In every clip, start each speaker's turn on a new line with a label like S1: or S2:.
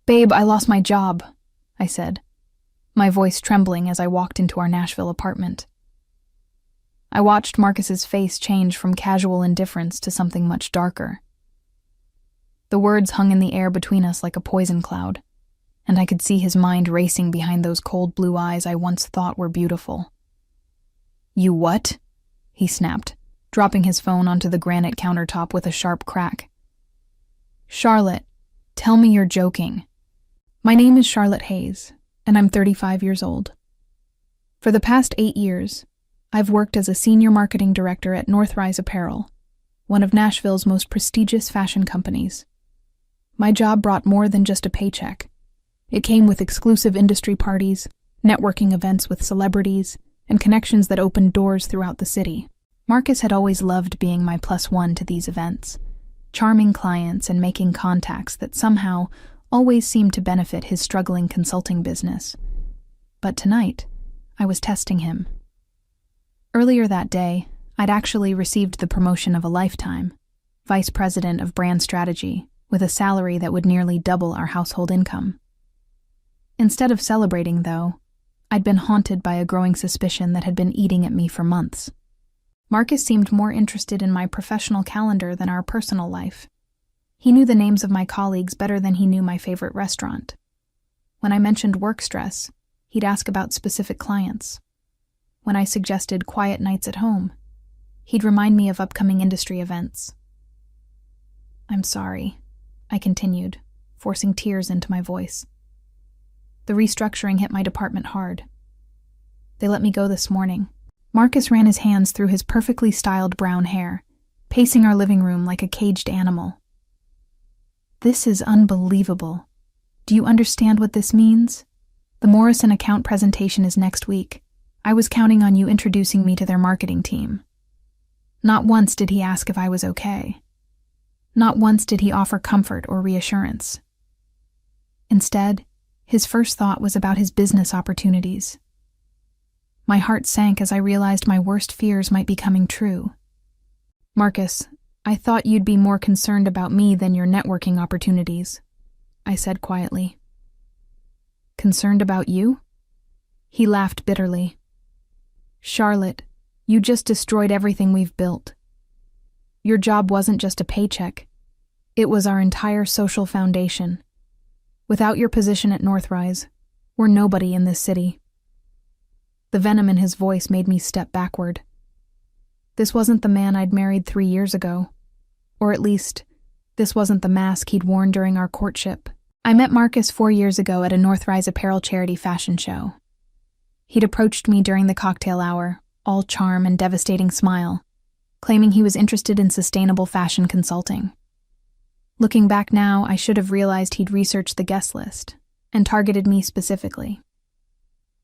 S1: "Babe, I lost my job," I said, my voice trembling as I walked into our Nashville apartment. I watched Marcus's face change from casual indifference to something much darker. The words hung in the air between us like a poison cloud, and I could see his mind racing behind those cold blue eyes I once thought were beautiful. "You what?" he snapped, dropping his phone onto the granite countertop with a sharp crack. "Charlotte, tell me you're joking." "My name is Charlotte Hayes, and I'm 35 years old. For the past 8 years, I've worked as a senior marketing director at Northrise Apparel, one of Nashville's most prestigious fashion companies. My job brought more than just a paycheck. It came with exclusive industry parties, networking events with celebrities, and connections that opened doors throughout the city. Marcus had always loved being my +1 to these events, charming clients and making contacts that somehow always seemed to benefit his struggling consulting business. But tonight, I was testing him. Earlier that day, I'd actually received the promotion of a lifetime, vice president of brand strategy, with a salary that would nearly double our household income. Instead of celebrating, though, I'd been haunted by a growing suspicion that had been eating at me for months. Marcus seemed more interested in my professional calendar than our personal life. He knew the names of my colleagues better than he knew my favorite restaurant. When I mentioned work stress, he'd ask about specific clients. When I suggested quiet nights at home, he'd remind me of upcoming industry events. "I'm sorry," I continued, forcing tears into my voice. "The restructuring hit my department hard. They let me go this morning." Marcus ran his hands through his perfectly styled brown hair, pacing our living room like a caged animal. "This is unbelievable. Do you understand what this means? The Morrison account presentation is next week. I was counting on you introducing me to their marketing team." Not once did he ask if I was okay. Not once did he offer comfort or reassurance. Instead, his first thought was about his business opportunities. My heart sank as I realized my worst fears might be coming true. "Marcus, I thought you'd be more concerned about me than your networking opportunities," I said quietly. "Concerned about you?" He laughed bitterly. "Charlotte, you just destroyed everything we've built. Your job wasn't just a paycheck. It was our entire social foundation. Without your position at Northrise, we're nobody in this city." The venom in his voice made me step backward. This wasn't the man I'd married 3 years ago. Or at least, this wasn't the mask he'd worn during our courtship. I met Marcus 4 years ago at a Northrise Apparel charity fashion show. He'd approached me during the cocktail hour, all charm and devastating smile, claiming he was interested in sustainable fashion consulting. Looking back now, I should have realized he'd researched the guest list and targeted me specifically.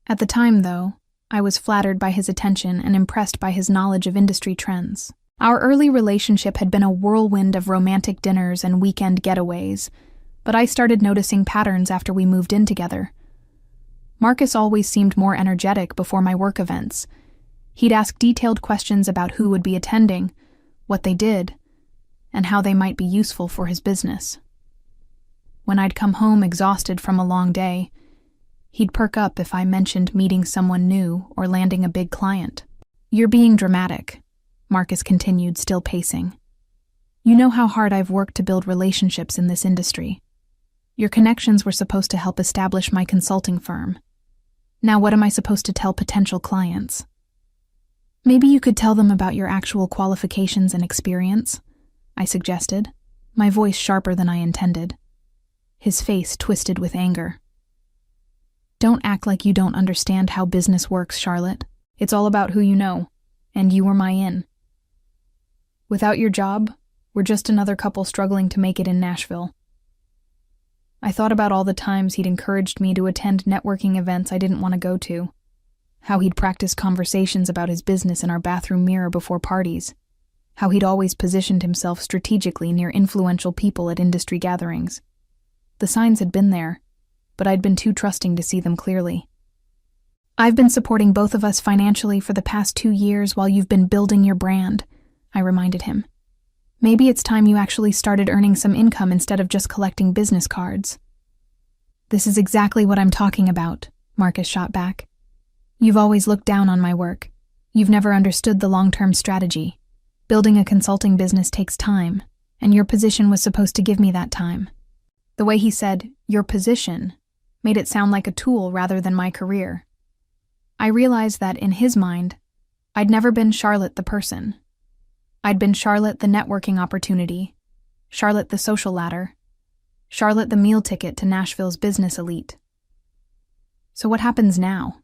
S1: At the time, though, I was flattered by his attention and impressed by his knowledge of industry trends. Our early relationship had been a whirlwind of romantic dinners and weekend getaways, but I started noticing patterns after we moved in together. Marcus always seemed more energetic before my work events. He'd ask detailed questions about who would be attending, what they did, and how they might be useful for his business. When I'd come home exhausted from a long day, he'd perk up if I mentioned meeting someone new or landing a big client. "You're being dramatic," Marcus continued, still pacing. "You know how hard I've worked to build relationships in this industry. Your connections were supposed to help establish my consulting firm. Now what am I supposed to tell potential clients?" "Maybe you could tell them about your actual qualifications and experience," I suggested, my voice sharper than I intended. His face twisted with anger. "Don't act like you don't understand how business works, Charlotte. It's all about who you know, and you were my in. Without your job, we're just another couple struggling to make it in Nashville." I thought about all the times he'd encouraged me to attend networking events I didn't want to go to, how he'd practiced conversations about his business in our bathroom mirror before parties, how he'd always positioned himself strategically near influential people at industry gatherings. The signs had been there, but I'd been too trusting to see them clearly. "I've been supporting both of us financially for the past 2 years while you've been building your brand," I reminded him. "Maybe it's time you actually started earning some income instead of just collecting business cards." "This is exactly what I'm talking about," Marcus shot back. "You've always looked down on my work. You've never understood the long-term strategy. Building a consulting business takes time, and your position was supposed to give me that time." The way he said, "your position," made it sound like a tool rather than my career. I realized that, in his mind, I'd never been Charlotte the person. I'd been Charlotte the networking opportunity, Charlotte the social ladder, Charlotte the meal ticket to Nashville's business elite. "So what happens now?"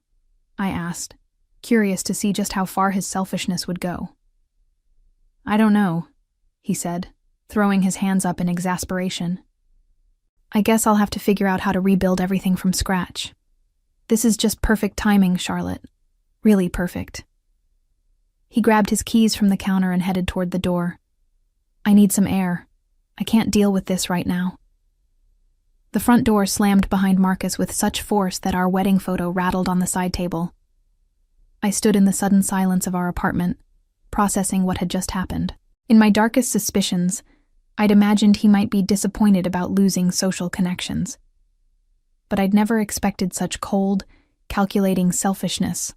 S1: I asked, curious to see just how far his selfishness would go. "I don't know," he said, throwing his hands up in exasperation. "I guess I'll have to figure out how to rebuild everything from scratch. This is just perfect timing, Charlotte. Really perfect." He grabbed his keys from the counter and headed toward the door. "I need some air. I can't deal with this right now." The front door slammed behind Marcus with such force that our wedding photo rattled on the side table. I stood in the sudden silence of our apartment, processing what had just happened. In my darkest suspicions, I'd imagined he might be disappointed about losing social connections. But I'd never expected such cold, calculating selfishness.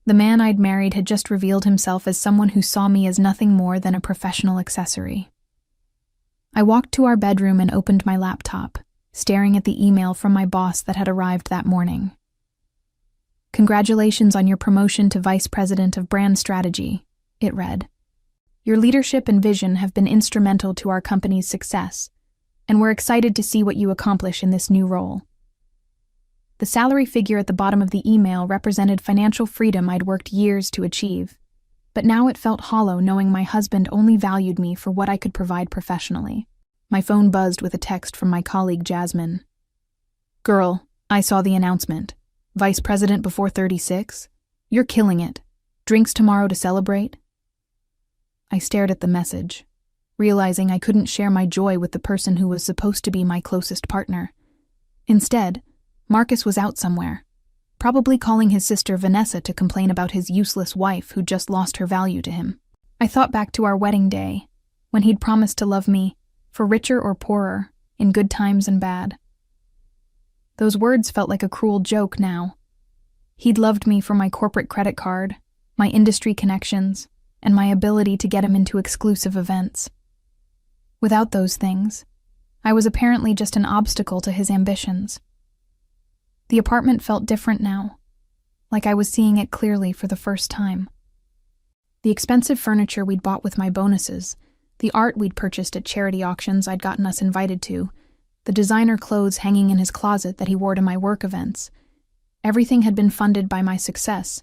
S1: The man I'd married had just revealed himself as someone who saw me as nothing more than a professional accessory. I walked to our bedroom and opened my laptop, staring at the email from my boss that had arrived that morning. "Congratulations on your promotion to Vice President of Brand Strategy," it read. "Your leadership and vision have been instrumental to our company's success, and we're excited to see what you accomplish in this new role." The salary figure at the bottom of the email represented financial freedom I'd worked years to achieve, but now it felt hollow knowing my husband only valued me for what I could provide professionally. My phone buzzed with a text from my colleague Jasmine. "Girl, I saw the announcement. Vice President before 36? You're killing it. Drinks tomorrow to celebrate?" I stared at the message, realizing I couldn't share my joy with the person who was supposed to be my closest partner. Instead, Marcus was out somewhere, probably calling his sister Vanessa to complain about his useless wife who'd just lost her value to him. I thought back to our wedding day, when he'd promised to love me, for richer or poorer, in good times and bad. Those words felt like a cruel joke now. He'd loved me for my corporate credit card, my industry connections, and my ability to get him into exclusive events. Without those things, I was apparently just an obstacle to his ambitions. The apartment felt different now, like I was seeing it clearly for the first time. The expensive furniture we'd bought with my bonuses, the art we'd purchased at charity auctions I'd gotten us invited to, the designer clothes hanging in his closet that he wore to my work events, everything had been funded by my success,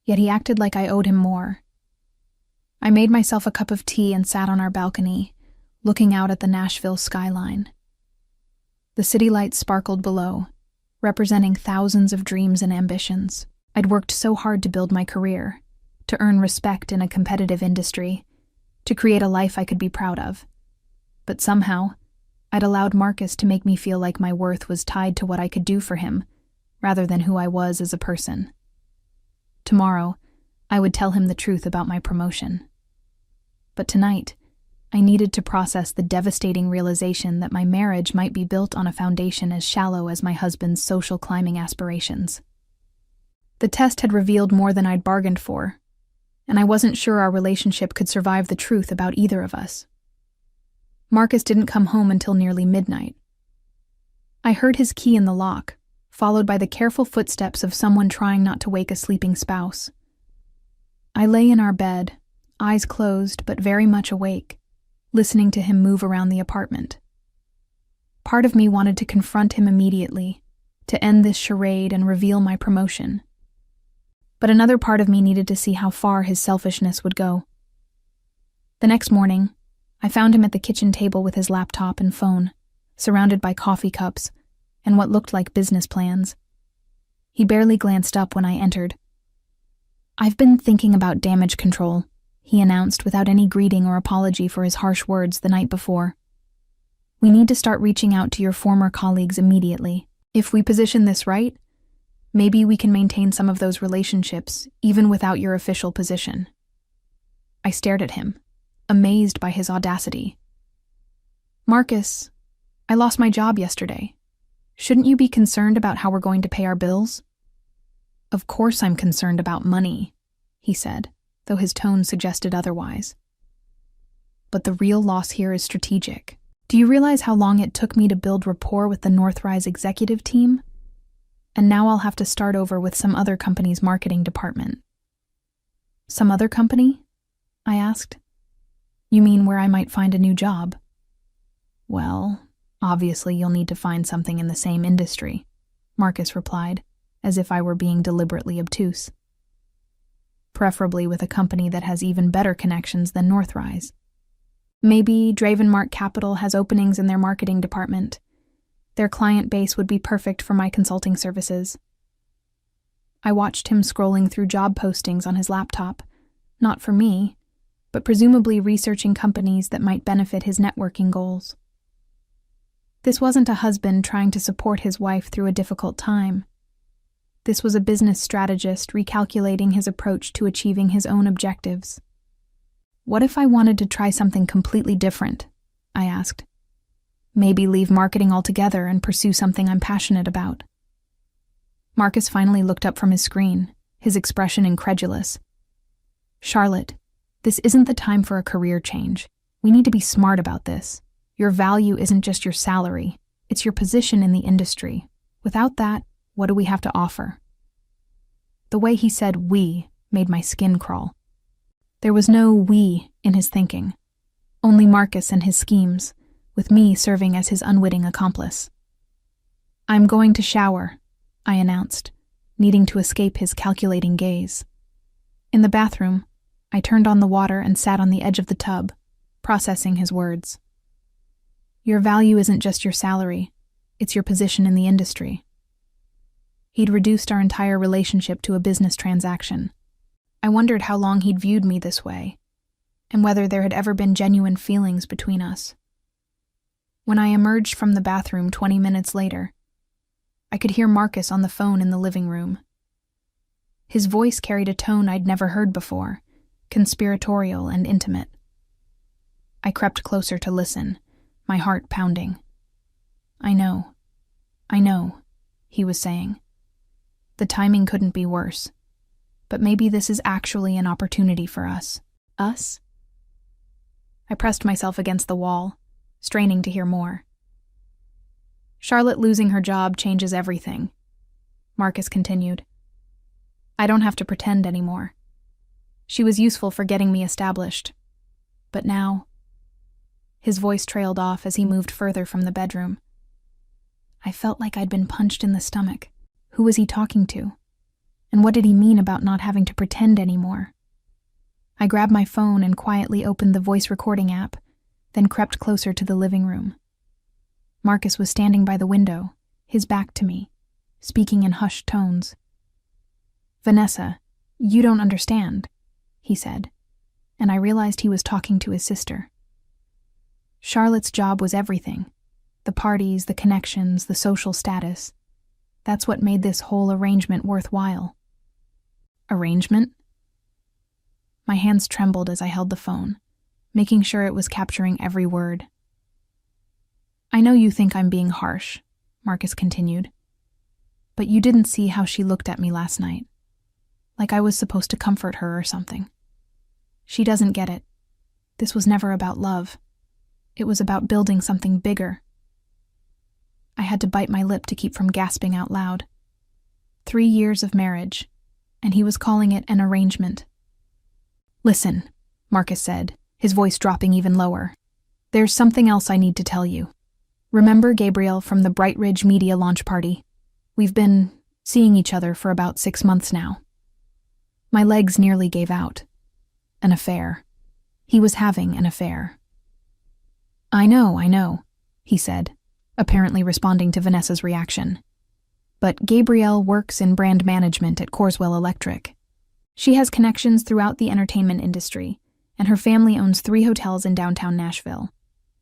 S1: yet he acted like I owed him more. I made myself a cup of tea and sat on our balcony, looking out at the Nashville skyline. The city lights sparkled below, representing thousands of dreams and ambitions. I'd worked so hard to build my career, to earn respect in a competitive industry, to create a life I could be proud of. But somehow, I'd allowed Marcus to make me feel like my worth was tied to what I could do for him, rather than who I was as a person. Tomorrow, I would tell him the truth about my promotion. But tonight, I needed to process the devastating realization that my marriage might be built on a foundation as shallow as my husband's social climbing aspirations. The test had revealed more than I'd bargained for, and I wasn't sure our relationship could survive the truth about either of us. Marcus didn't come home until nearly midnight. I heard his key in the lock, followed by the careful footsteps of someone trying not to wake a sleeping spouse. I lay in our bed, eyes closed but very much awake, listening to him move around the apartment. Part of me wanted to confront him immediately, to end this charade and reveal my promotion. But another part of me needed to see how far his selfishness would go. The next morning, I found him at the kitchen table with his laptop and phone, surrounded by coffee cups and what looked like business plans. He barely glanced up when I entered. "I've been thinking about damage control," he announced without any greeting or apology for his harsh words the night before. "We need to start reaching out to your former colleagues immediately. If we position this right, maybe we can maintain some of those relationships even without your official position." I stared at him, amazed by his audacity. "Marcus, I lost my job yesterday. Shouldn't you be concerned about how we're going to pay our bills? Of course I'm concerned about money, he said, though his tone suggested otherwise. But the real loss here is strategic. Do you realize how long it took me to build rapport with the Northrise executive team? And now I'll have to start over with some other company's marketing department. Some other company? I asked. You mean where I might find a new job? Well, obviously you'll need to find something in the same industry, Marcus replied, as if I were being deliberately obtuse. Preferably with a company that has even better connections than Northrise. Maybe Dravenmark Capital has openings in their marketing department. Their client base would be perfect for my consulting services. I watched him scrolling through job postings on his laptop, not for me, but presumably researching companies that might benefit his networking goals. This wasn't a husband trying to support his wife through a difficult time. This was a business strategist recalculating his approach to achieving his own objectives. What if I wanted to try something completely different? I asked. Maybe leave marketing altogether and pursue something I'm passionate about. Marcus finally looked up from his screen, his expression incredulous. Charlotte, this isn't the time for a career change. We need to be smart about this. Your value isn't just your salary, it's your position in the industry. Without that, what do we have to offer? The way he said we made my skin crawl. There was no we in his thinking, only Marcus and his schemes, with me serving as his unwitting accomplice. I'm going to shower, I announced, needing to escape his calculating gaze. In the bathroom, I turned on the water and sat on the edge of the tub, processing his words. Your value isn't just your salary, it's your position in the industry. He'd reduced our entire relationship to a business transaction. I wondered how long he'd viewed me this way, and whether there had ever been genuine feelings between us. When I emerged from the bathroom 20 minutes later, I could hear Marcus on the phone in the living room. His voice carried a tone I'd never heard before, conspiratorial and intimate. I crept closer to listen, my heart pounding. I know, he was saying. The timing couldn't be worse. But maybe this is actually an opportunity for us. Us? I pressed myself against the wall, straining to hear more. Charlotte losing her job changes everything, Marcus continued. I don't have to pretend anymore. She was useful for getting me established. But now... His voice trailed off as he moved further from the bedroom. I felt like I'd been punched in the stomach. Who was he talking to? And what did he mean about not having to pretend anymore? I grabbed my phone and quietly opened the voice recording app, then crept closer to the living room. Marcus was standing by the window, his back to me, speaking in hushed tones. Vanessa, you don't understand, he said, and I realized he was talking to his sister. Charlotte's job was everything. The parties, the connections, the social status. That's what made this whole arrangement worthwhile. Arrangement? My hands trembled as I held the phone, making sure it was capturing every word. I know you think I'm being harsh, Marcus continued, but you didn't see how she looked at me last night, like I was supposed to comfort her or something. She doesn't get it. This was never about love. It was about building something bigger. I had to bite my lip to keep from gasping out loud. 3 years of marriage, and he was calling it an arrangement. Listen, Marcus said, his voice dropping even lower. There's something else I need to tell you. Remember Gabriel from the Bright Ridge Media launch party? We've been seeing each other for about 6 months now. My legs nearly gave out. An affair. He was having an affair. I know, he said, apparently responding to Vanessa's reaction. But Gabrielle works in brand management at Corswell Electric. She has connections throughout the entertainment industry, and her family owns 3 hotels in downtown Nashville.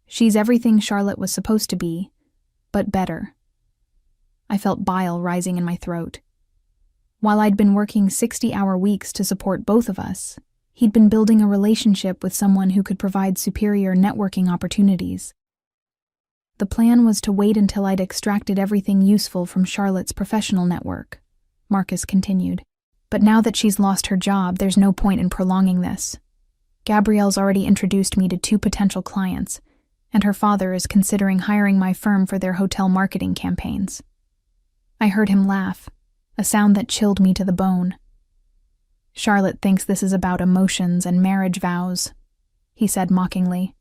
S1: She's everything Charlotte was supposed to be, but better. I felt bile rising in my throat. While I'd been working 60-hour weeks to support both of us, he'd been building a relationship with someone who could provide superior networking opportunities. The plan was to wait until I'd extracted everything useful from Charlotte's professional network, Marcus continued. But now that she's lost her job, there's no point in prolonging this. Gabrielle's already introduced me to 2 potential clients, and her father is considering hiring my firm for their hotel marketing campaigns. I heard him laugh, a sound that chilled me to the bone. Charlotte thinks this is about emotions and marriage vows, he said mockingly.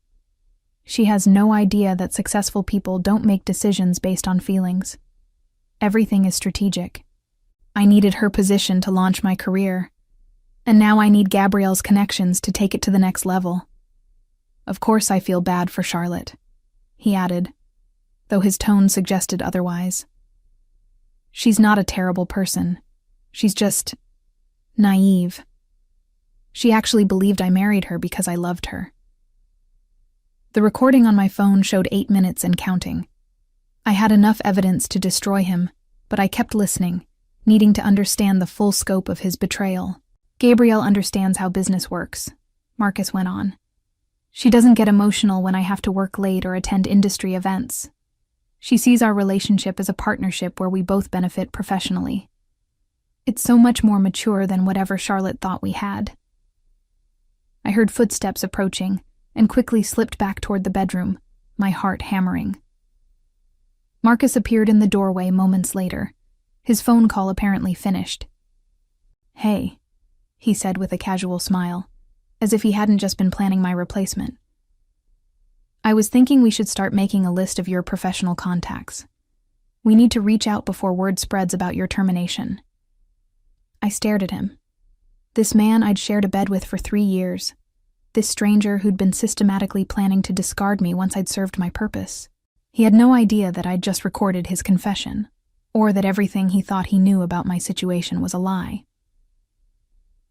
S1: She has no idea that successful people don't make decisions based on feelings. Everything is strategic. I needed her position to launch my career, and now I need Gabrielle's connections to take it to the next level. Of course I feel bad for Charlotte, he added, though his tone suggested otherwise. She's not a terrible person. She's just naive. She actually believed I married her because I loved her. The recording on my phone showed 8 minutes and counting. I had enough evidence to destroy him, but I kept listening, needing to understand the full scope of his betrayal. Gabrielle understands how business works, Marcus went on. She doesn't get emotional when I have to work late or attend industry events. She sees our relationship as a partnership where we both benefit professionally. It's so much more mature than whatever Charlotte thought we had. I heard footsteps approaching and quickly slipped back toward the bedroom, my heart hammering. Marcus appeared in the doorway moments later, his phone call apparently finished. "Hey," he said with a casual smile, as if he hadn't just been planning my replacement. "I was thinking we should start making a list of your professional contacts. We need to reach out before word spreads about your termination." I stared at him. This man I'd shared a bed with for 3 years. This stranger who'd been systematically planning to discard me once I'd served my purpose. He had no idea that I'd just recorded his confession, or that everything he thought he knew about my situation was a lie.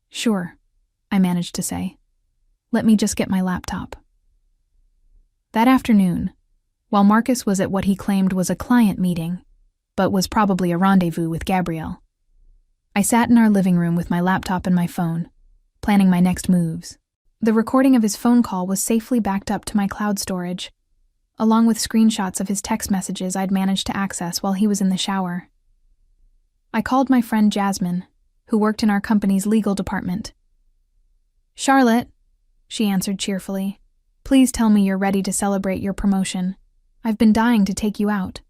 S1: "Sure," I managed to say. "Let me just get my laptop." That afternoon, while Marcus was at what he claimed was a client meeting, but was probably a rendezvous with Gabrielle, I sat in our living room with my laptop and my phone, planning my next moves. The recording of his phone call was safely backed up to my cloud storage, along with screenshots of his text messages I'd managed to access while he was in the shower. I called my friend Jasmine, who worked in our company's legal department. "Charlotte," she answered cheerfully, "please tell me you're ready to celebrate your promotion. I've been dying to take you out."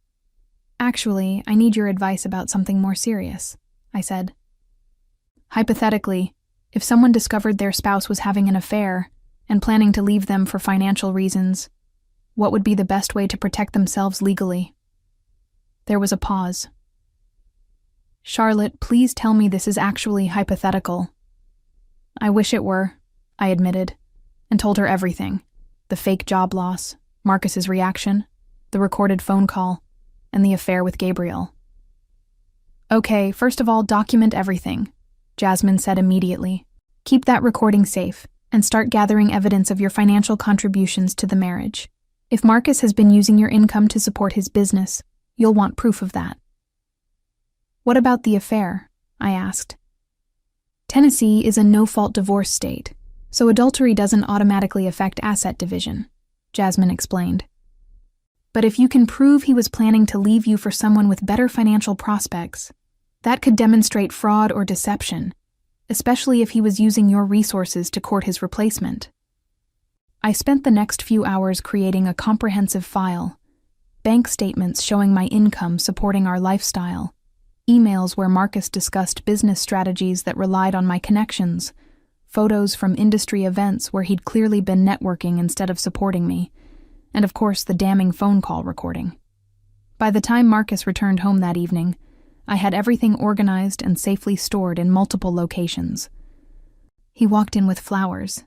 S1: "Actually, I need your advice about something more serious," I said. "Hypothetically, if someone discovered their spouse was having an affair and planning to leave them for financial reasons, what would be the best way to protect themselves legally?" There was a pause. "Charlotte, please tell me this is actually hypothetical." "I wish it were," I admitted, and told her everything. The fake job loss, Marcus's reaction, the recorded phone call, and the affair with Gabrielle. "Okay, first of all, document everything," Jasmine said immediately. "Keep that recording safe, and start gathering evidence of your financial contributions to the marriage. If Marcus has been using your income to support his business, you'll want proof of that." "What about the affair?" I asked. "Tennessee is a no-fault divorce state, so adultery doesn't automatically affect asset division," Jasmine explained. "But if you can prove he was planning to leave you for someone with better financial prospects, that could demonstrate fraud or deception, especially if he was using your resources to court his replacement." I spent the next few hours creating a comprehensive file, bank statements showing my income supporting our lifestyle, emails where Marcus discussed business strategies that relied on my connections, photos from industry events where he'd clearly been networking instead of supporting me, and of course the damning phone call recording. By the time Marcus returned home that evening, I had everything organized and safely stored in multiple locations. He walked in with flowers,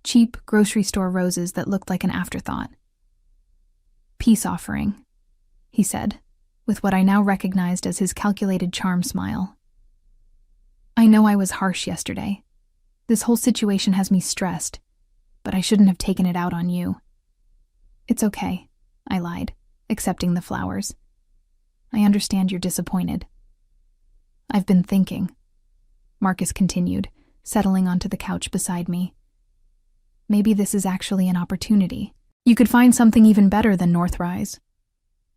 S1: cheap grocery store roses that looked like an afterthought. "Peace offering," he said, with what I now recognized as his calculated charm smile. "I know I was harsh yesterday. This whole situation has me stressed, but I shouldn't have taken it out on you." "It's okay," I lied, accepting the flowers. "I understand you're disappointed." "I've been thinking," Marcus continued, settling onto the couch beside me. "Maybe this is actually an opportunity. You could find something even better than Northrise.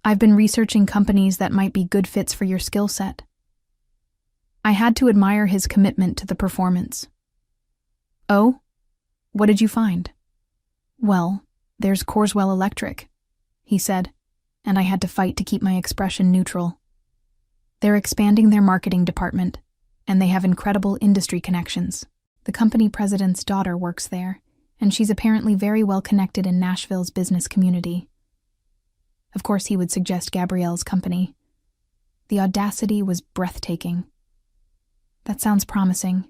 S1: I've been researching companies that might be good fits for your skill set. I had to admire his commitment to the performance. Oh? What did you find? Well, there's Corswell Electric, he said, and I had to fight to keep my expression neutral. They're expanding their marketing department, and they have incredible industry connections. The company president's daughter works there, and she's apparently very well connected in Nashville's business community. Of course, he would suggest Gabrielle's company. The audacity was breathtaking. That sounds promising,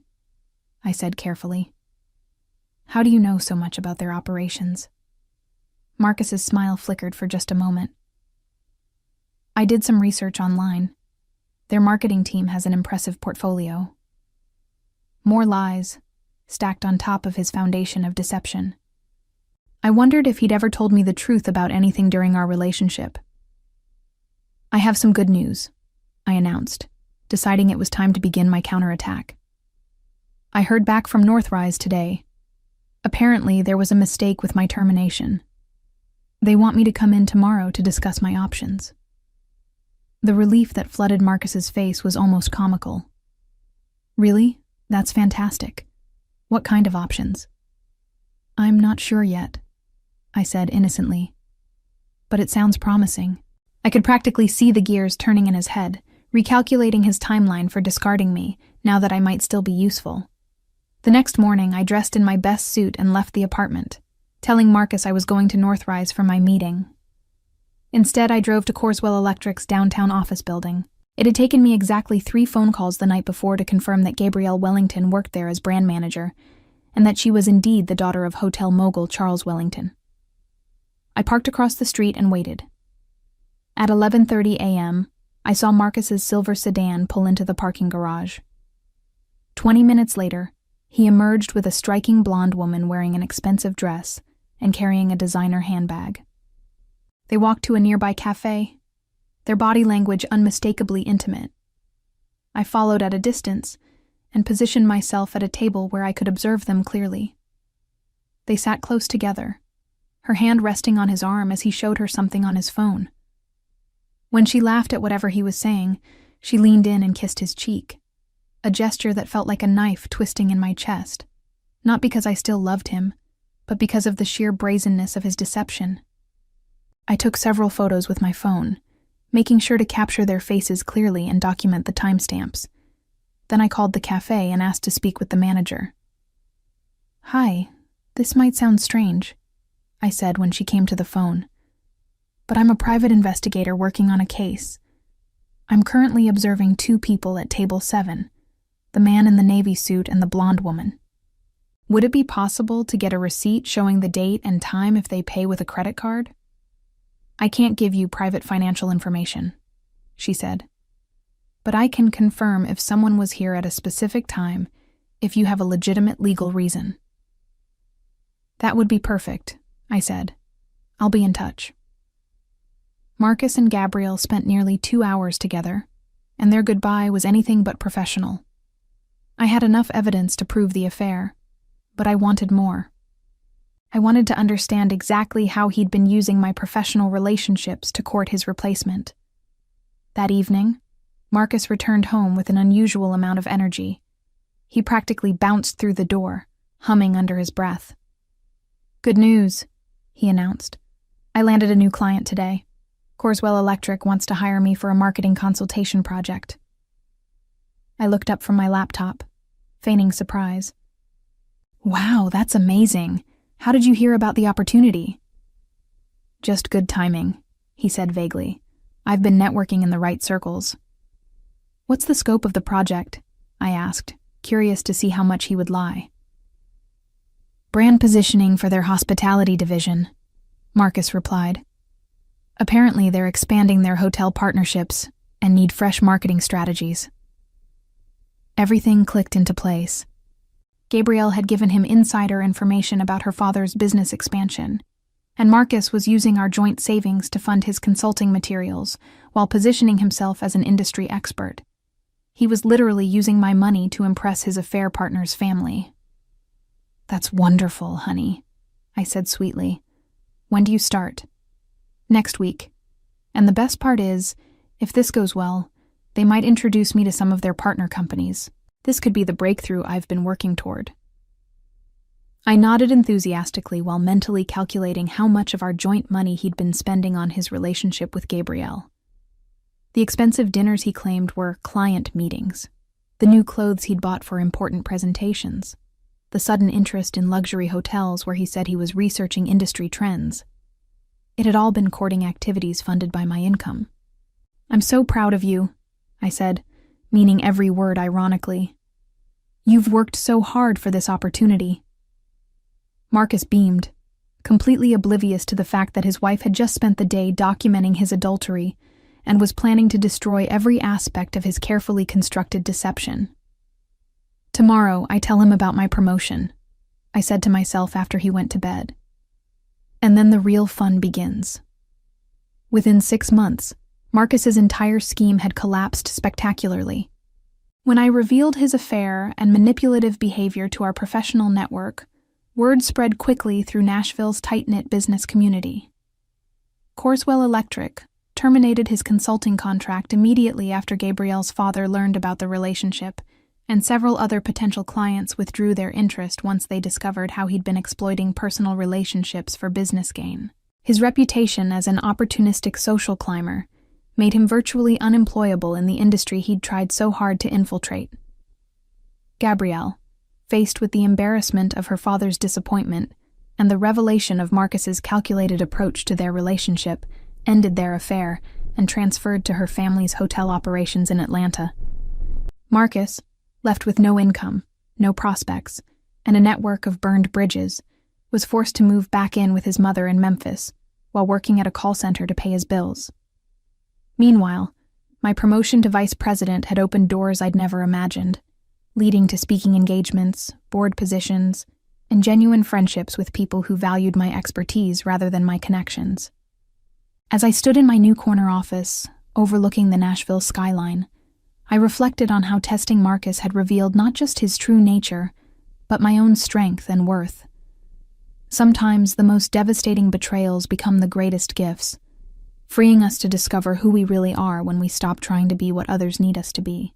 S1: I said carefully. How do you know so much about their operations? Marcus's smile flickered for just a moment. I did some research online. Their marketing team has an impressive portfolio. More lies, stacked on top of his foundation of deception. I wondered if he'd ever told me the truth about anything during our relationship. I have some good news, I announced, deciding it was time to begin my counterattack. I heard back from Northrise today. Apparently, there was a mistake with my termination. They want me to come in tomorrow to discuss my options. The relief that flooded Marcus's face was almost comical. Really? That's fantastic. What kind of options? I'm not sure yet, I said innocently. But it sounds promising. I could practically see the gears turning in his head, recalculating his timeline for discarding me, now that I might still be useful. The next morning, I dressed in my best suit and left the apartment, telling Marcus I was going to Northrise for my meeting. Instead, I drove to Corswell Electric's downtown office building. It had taken me exactly 3 phone calls the night before to confirm that Gabrielle Wellington worked there as brand manager, and that she was indeed the daughter of hotel mogul Charles Wellington. I parked across the street and waited. At 11:30 a.m., I saw Marcus's silver sedan pull into the parking garage. 20 minutes later, he emerged with a striking blonde woman wearing an expensive dress and carrying a designer handbag. They walked to a nearby cafe, their body language unmistakably intimate. I followed at a distance and positioned myself at a table where I could observe them clearly. They sat close together, her hand resting on his arm as he showed her something on his phone. When she laughed at whatever he was saying, she leaned in and kissed his cheek, a gesture that felt like a knife twisting in my chest, not because I still loved him, but because of the sheer brazenness of his deception. I took several photos with my phone, making sure to capture their faces clearly and document the timestamps. Then I called the cafe and asked to speak with the manager. "Hi, this might sound strange," I said when she came to the phone, "but I'm a private investigator working on a case. I'm currently observing 2 people at table 7, the man in the navy suit and the blonde woman. Would it be possible to get a receipt showing the date and time if they pay with a credit card?" "I can't give you private financial information," she said. "But I can confirm if someone was here at a specific time if you have a legitimate legal reason." "That would be perfect," I said. "I'll be in touch." Marcus and Gabrielle spent nearly 2 hours together, and their goodbye was anything but professional. I had enough evidence to prove the affair, but I wanted more. I wanted to understand exactly how he'd been using my professional relationships to court his replacement. That evening, Marcus returned home with an unusual amount of energy. He practically bounced through the door, humming under his breath. "Good news," he announced. "I landed a new client today. Corswell Electric wants to hire me for a marketing consultation project." I looked up from my laptop, feigning surprise. "Wow, that's amazing. How did you hear about the opportunity?" "Just good timing," he said vaguely. "I've been networking in the right circles." "What's the scope of the project?" I asked, curious to see how much he would lie. "Brand positioning for their hospitality division," Marcus replied. "Apparently they're expanding their hotel partnerships and need fresh marketing strategies." Everything clicked into place. Gabrielle had given him insider information about her father's business expansion, and Marcus was using our joint savings to fund his consulting materials while positioning himself as an industry expert. He was literally using my money to impress his affair partner's family. "That's wonderful, honey," I said sweetly. "When do you start?" "Next week. And the best part is, if this goes well, they might introduce me to some of their partner companies. This could be the breakthrough I've been working toward. I nodded enthusiastically while mentally calculating how much of our joint money he'd been spending on his relationship with Gabrielle. The expensive dinners he claimed were client meetings, the new clothes he'd bought for important presentations, the sudden interest in luxury hotels where he said he was researching industry trends. It had all been courting activities funded by my income. "I'm so proud of you," I said, meaning every word ironically. "You've worked so hard for this opportunity." Marcus beamed, completely oblivious to the fact that his wife had just spent the day documenting his adultery and was planning to destroy every aspect of his carefully constructed deception. "Tomorrow, I tell him about my promotion," I said to myself after he went to bed. And then the real fun begins. Within 6 months, Marcus's entire scheme had collapsed spectacularly. When I revealed his affair and manipulative behavior to our professional network, word spread quickly through Nashville's tight-knit business community. Corswell Electric terminated his consulting contract immediately after Gabrielle's father learned about the relationship, and several other potential clients withdrew their interest once they discovered how he'd been exploiting personal relationships for business gain. His reputation as an opportunistic social climber made him virtually unemployable in the industry he'd tried so hard to infiltrate. Gabrielle, faced with the embarrassment of her father's disappointment and the revelation of Marcus's calculated approach to their relationship, ended their affair and transferred to her family's hotel operations in Atlanta. Marcus, left with no income, no prospects, and a network of burned bridges, was forced to move back in with his mother in Memphis while working at a call center to pay his bills. Meanwhile, my promotion to vice president had opened doors I'd never imagined, leading to speaking engagements, board positions, and genuine friendships with people who valued my expertise rather than my connections. As I stood in my new corner office, overlooking the Nashville skyline, I reflected on how testing Marcus had revealed not just his true nature, but my own strength and worth. Sometimes the most devastating betrayals become the greatest gifts, freeing us to discover who we really are when we stop trying to be what others need us to be.